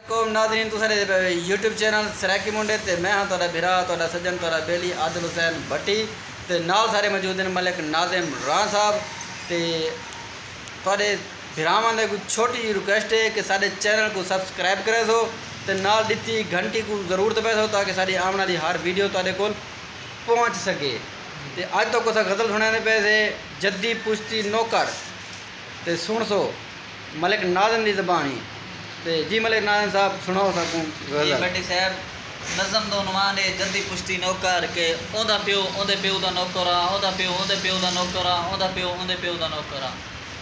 को नाज़रीन तो सारे यूट्यूब चैनल सराकी मुंडे ते मैं हाँ तुहाडा भिरा तुहाडा सज्जन तुहाडा बेली आदिल हुसैन भट्टी ते नाल सारे मौजूद हैं मलिक नाज़िम रां साहब ते तुहाडे भिरावां दे कोई छोटी जी रिक्वेस्ट है कि साडे चैनल को सब्सक्राइब करे सो ते नाल दित्ती घंटी को ज़रूर दबाए सो ताकि साडी आने वाली हर वीडियो तुहाडे कोल पहुँच सके। ते अज तो कुछ गज़ल सुनाने पे से जद्दी पुश्ती नौकर ते सुन सो मलिक नाज़िम की ज़बानी। ते जी मलिक नाज़िम साहब सुनाओ सकूँ जी भट्टी साहब नज़म दो नमान है जद्दी पुश्ती नौकर के ओदा प्यो ओदे प्यो दा नौकर आ ओदा प्यो ओदे प्यो दा नौकर आ ओदा प्यो ओदे प्यो दा नौकर आ।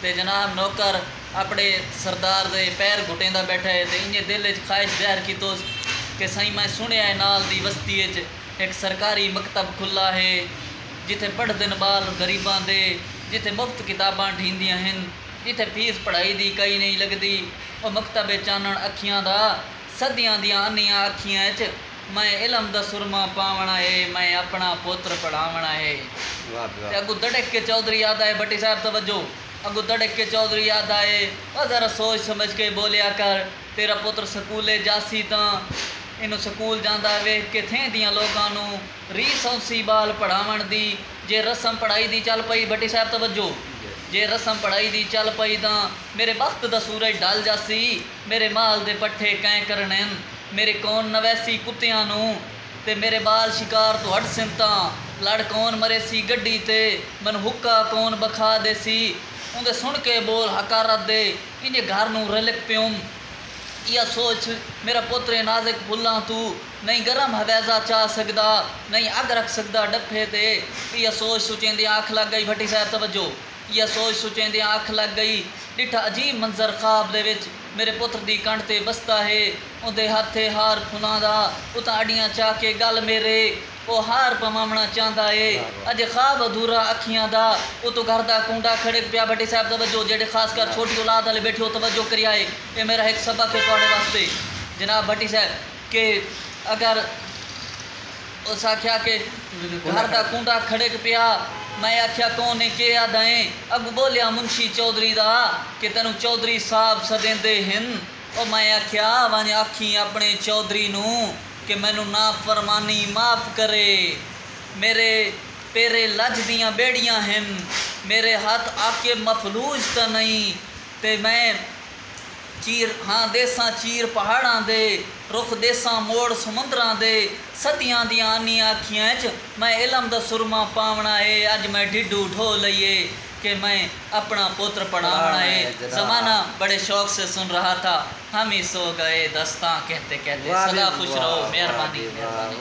ते जनाब नौकर अपने सरदार दे पैर घुटेंदा बैठा है ते इन्हें दिल च ख्वाहिश ज़ाहिर की तो कि सही मैं सुनिया है नाल दी बस्ती एक सरकारी मकतब खुला है जिथे पढ़ते न बाल गरीबां दे जिथे मुफ्त किताबां ढींदियां हैं जिथे फीस पढ़ाई दी कई नहीं लगती वो मकतब चानण अखियां दा सदियां दियां अन्नियां अखियां च मैं इलम दा सुरमा पावना है मैं अपना पुत्र पढ़ावना है। अगू दड़क के चौधरी याद आए भट्टी साहब तवज्जो अगू दड़क के चौधरी याद आए और ज़रा सोच समझ के बोलिया कर तेरा पुत्र स्कूले जासी तां इनू स्कूल जांदा वेख के थे दियां लोगां नू रीस औंसी बाल पढ़ावन दी जे रस्म पढ़ाई दी चल पई भट्टी साहब तवज्जो जे रस्म पढ़ाई दी चल पई तां मेरे वक्त दा सूरज ढल जासी मेरे माल दे पट्ठे कैं करने मेरे कौन नवैसी कुत्तियां नू ते मेरे बाल शिकार तो हट सिंता लड़ कौन मरे सी गड्डी ते मन हुक्का कौन बखा दे सी उंदे सुन के बोल हकारत दे इंजे घर नू रलिक प्यूम या सोच मेरा पुत्र नाज़िक फुल्ला तू नहीं गरम हवैजा चाह सकदा नहीं अग रख सकदा डफे ते या सोच सुचेंदी आँख लग गई भट्टी साहब तवज्जो या सोच सुचेंदी आँख लग गई डिठा अजीब मंजर ख्वाब दे विच मेरे पुत्र दी कंठ ते बसता है उदे हाथे हार फुलां दा उतां अड़ियां चाह के गल मेरे वो हार पवावना चाहता है अज ख्वाब अधूरा अखियां दा वो तो घर दा कुंडा खड़क पिया भट्टी साहब तवज्जो जेडे खास कर छोटी औलाद वाले बैठे हो तवज्जो करिया है ये मेरा एक सबक है तुहाडे वास्ते जनाब भट्टी साहब के अगर उस आख्या के घर दा कुंडा खड़क पिया मैं आख्या कौन है के याद आए अग बोलिया मुंशी चौधरी दा कि तेनू चौधरी साहब सदेंदे हिन और मैं आख्या वंज आखी अपने चौधरी नू कि मैनू ना फरमानी माफ़ करे मेरे पेरे लज दियाँ बेड़ियाँ हैं मेरे हाथ आके मफलूज तो नहीं ते मैं चीर हाँ देसा चीर पहाड़ां दे रुख देसा मोड़ समुद्रां दे सदियां दियां आनियां अखियां च मैं इलम दा सुरमा पावना है अज मैं ढिडू ढो लइए कि मैं अपना पुत्र पढ़ावना है। ज़माना बड़े शौक से सुन रहा था हम ही सो गए दस्तां कहते कहते सदा खुश रहो मेहरबानी।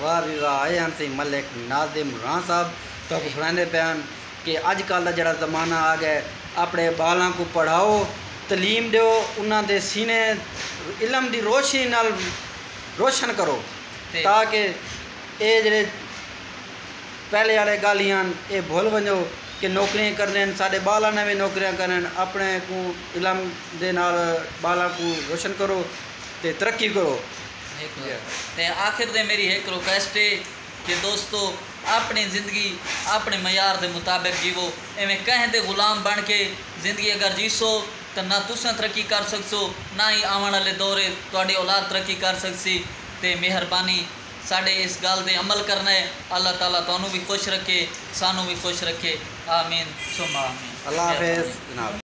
वाह भी वाह आए हैं मलिक नाज़िम रां साहब तो सुनाने पैन कि अजकल का जड़ा ज़माना आ गया अपने बालों को पढ़ाओ तलीम दो उन्होंने दे सीने इलम की रोशनी नाल रोशन करो ताकि ये जड़े पहले वाले गालियां ये भूल वजो कि नौकरियां करने साढ़े बालों ने भी नौकरियां करन अपने को इलम दे नाल बालों को रोशन करो ते तरक्की करो। ते आखिर दे मेरी एक रिक्वेस्ट है कि दोस्तों अपनी ज़िंदगी अपने मयार के मुताबिक जीवो एवं कहें दे गुलाम बन के ज़िंदगी अगर जीसो तो ना तुसा तरक्की कर सकसो ना ही आने वाले दौरे तुहाडी औलाद तरक्की कर सकसी। ते मेहरबानी साढ़े इस गल दे अमल करना है अल्लाह ताला तुहानू भी खुश रखे सानू भी खुश रखे आमीन सुमा आमीन। अल्लाह हाफिज़ जनाब।